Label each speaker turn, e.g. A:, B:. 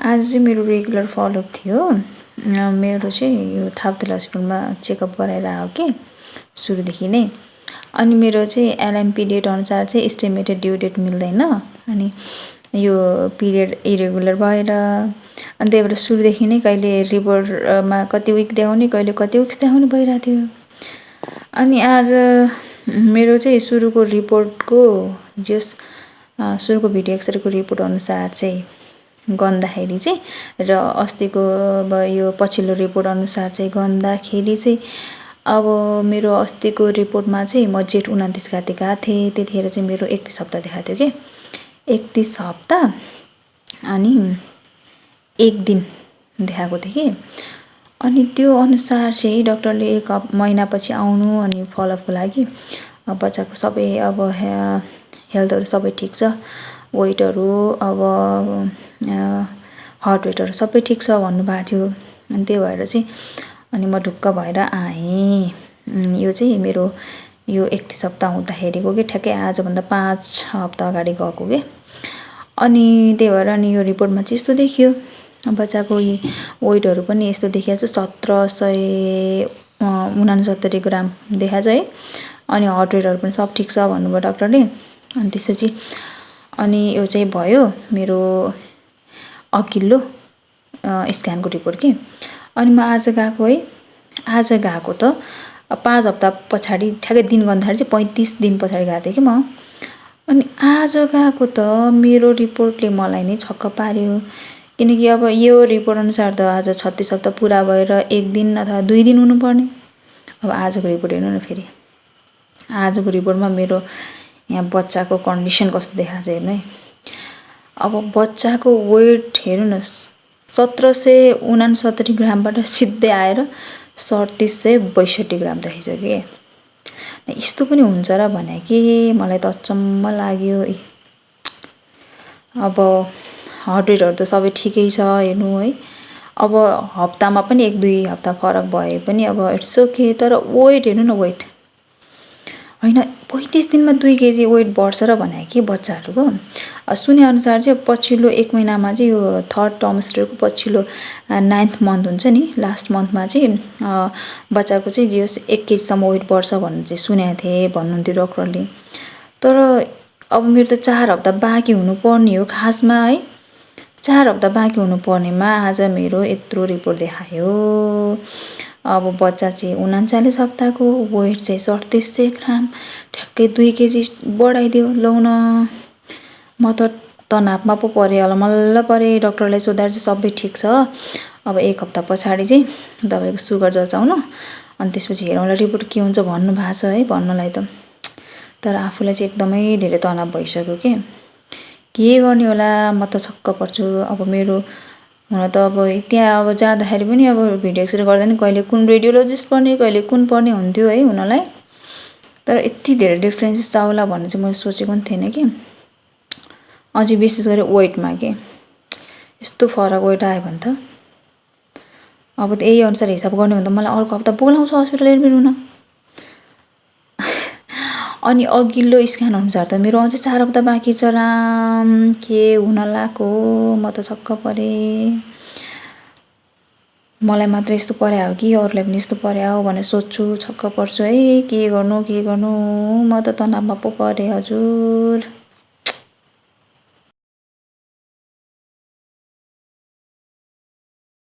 A: आज चाहिँ मेरो रेगुलर फलोअप थियो। मेरो चाहिँ यो थाप्तेल हस्पिटलमा चेकअप गराएर आयो कि सुरुदेखि नै। अनि मेरो चाहिँ एलएमपी डेट अनुसार चाहिँ एस्टिमेटेड ड्यु डेट मिल्दैन। अनि यो पिरियड इरेगुलर भएर अनि त्यही भएर सुरुदेखि नै कहिले रिपोर्टमा कति विक देखाउने कहिले कति विक्स देखाउने भइरहेको थियो। अनि आज मेरो चाहिँ सुरुको रिपोर्टको सुरुको भिडियो एक्सरेको रिपोर्ट अनुसार चाहिँ गन्दाखेरि चाहिँ र अस्तिको अब यो पछिल्लो रिपोर्ट अनुसार चाहिँ गन्दाखेरि चाहिँ अब मेरो अस्तिको रिपोर्टमा चाहिँ म जेठ 29 गते गएको थिएँ। त्यतिखेर चाहिँ मेरो 31 हप्ता देखाएको थियो कि 31 हप्ता अनि 1 दिन देखाएको थियो कि। अनि त्यो अनुसार चाहिँ डाक्टरले 1 महिनापछि आउनु अनि फलोअपको लागि। बच्चाको सबै अब हेल्थहरू सबै ठिक छ, वेटहरू अब हार्ट रेटहरू सबै ठिक छ भन्नुभएको थियो। अनि त्यही भएर चाहिँ अनि म ढुक्क भएर आएँ। यो चाहिँ मेरो यो 31 हप्ता हुँदाखेरिको कि ठ्याक्कै आजभन्दा 5 हप्ता अगाडि गएको के। अनि त्यही भएर अनि यो रिपोर्टमा चाहिँ यस्तो देखियो, बच्चाको वेटहरू पनि यस्तो देखिएको छ 1769 ग्राम देखाएको छ है। अनि हार्ट रेटहरू पनि सब ठिक छ भन्नुभयो डाक्टरले। अनि त्यसपछि अनि यो चाहिँ भयो मेरो अघिल्लो स्क्यानको रिपोर्ट कि। अनि म आज गएको है, आज गएको त 5 हप्ता पछाडि ठ्याक्कै दिन गन्दाखेरि चाहिँ 35 दिन पछाडि गएको थिएँ कि म। अनि आज गएको त मेरो रिपोर्टले मलाई नै छक्क पार्यो। किनकि अब यो रिपोर्ट अनुसार त आज 36 हप्ता पुरा भएर 1 दिन अथवा 2 दिन हुनुपर्ने। अब आजको रिपोर्ट हेर्नु न फेरि, आजको रिपोर्टमा मेरो यहाँ बच्चाको कन्डिसन कस्तो देखाएको छ हेर्नु है। अब बच्चाको वेट हेर्नु न 1769 ग्रामबाट सिधै आएर 3762 ग्राम देखाइछ कि। यस्तो पनि हुन्छ र भने कि मलाई त अचम्म लाग्यो। अब हार्ट रेटहरू त सबै ठिकै छ हेर्नु है। अब हप्तामा पनि 1-2 हप्ता फरक भए पनि अब इट्स ओके। तर वेट हेर्नु न, वेट होइन 35 दिनमा 2 केजी वेट बढ्छ र भने कि बच्चाहरूको। सुने अनुसार चाहिँ पछिल्लो 1 महिनामा चाहिँ यो 3rd ट्राइमेस्टरको पछिल्लो 9th मन्थ हुन्छ नि, लास्ट मन्थमा चाहिँ बच्चाको चाहिँ जो 1 केजीसम्म वेट बढ्छ भन्ने चाहिँ सुनेको थिएँ भन्नुहुन्थ्यो डक्टरले। तर अब मेरो त 4 हप्ता बाँकी हुनुपर्ने हो खासमा है। 4 हप्ता बाँकी हुनुपर्नेमा आज मेरो यत्रो रिपोर्ट देखायो। अब बच्चा चाहिँ 39 हप्ताको, वेट चाहिँ 3700 ग्राम, ठ्याक्कै 2 केजी बढाइदियो। लौ न, म त तनावमा पो परेँ होला, मल्ल परेँ। डक्टरलाई सोद्धा चाहिँ सबै ठिक छ, अब 1 हप्ता पछाडि चाहिँ तपाईँको सुगर जचाउनु अनि त्यसपछि हेरौँला रिपोर्ट के हुन्छ भन्नुभएको छ है भन्नलाई त। तर आफूलाई चाहिँ एकदमै धेरै तनाव भइसक्यो के गर्ने होला, म त छक्क पर्छु। अब मेरो हुन त अब त्यहाँ अब जाँदाखेरि पनि अब भिडियो एक्सरे गर्दा नि कहिले कुन रेडियोलोजिस्ट पर्ने कहिले कुन पर्ने हुन्थ्यो है हुनलाई। तर यति धेरै डिफ्रेन्सेस आउला भन्ने चाहिँ मैले सोचेको पनि थिएन कि। अझै विशेष गरी वेटमा के यस्तो फरक वेट आयो भने त अब त यही अनुसार हिसाब गर्ने भने त मलाई अर्को हप्ता बोलाउँछ हस्पिटल एडमिट हुन। अनि अघिल्लो स्क्यान अनुसार त मेरो अझै 4 हप्ता बाँकी छ। राम, के हुन लाग्यो, म त छक्क परेँ। मलाई मात्र यस्तो पर्या हो कि अरूलाई पनि यस्तो पर्या हो भनेर सोच्छु, छक्क पर्छु है। के गर्नु म त तनावमा पो परेँ हजुर।